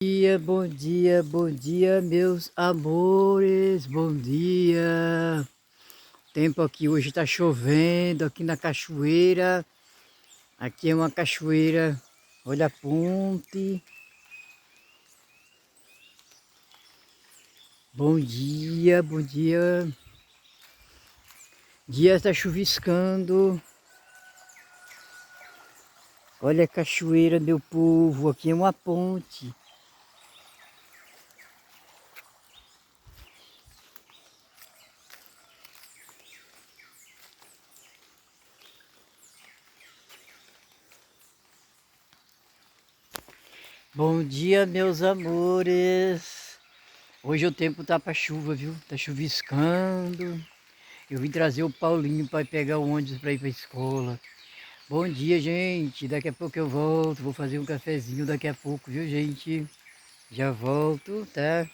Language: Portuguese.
Bom dia, meus amores, bom dia. O tempo aqui hoje está chovendo, aqui na cachoeira. Aqui é uma cachoeira, olha a ponte. Bom dia, bom dia. Dia está chuviscando. Olha a cachoeira, meu povo, aqui é uma ponte. Bom dia, meus amores. Hoje o tempo tá para chuva, viu? Tá chuviscando. Eu vim trazer o Paulinho para pegar o ônibus para ir para a escola. Bom dia, gente. Daqui a pouco eu volto. Vou fazer um cafezinho daqui a pouco, viu, gente? Já volto, tá?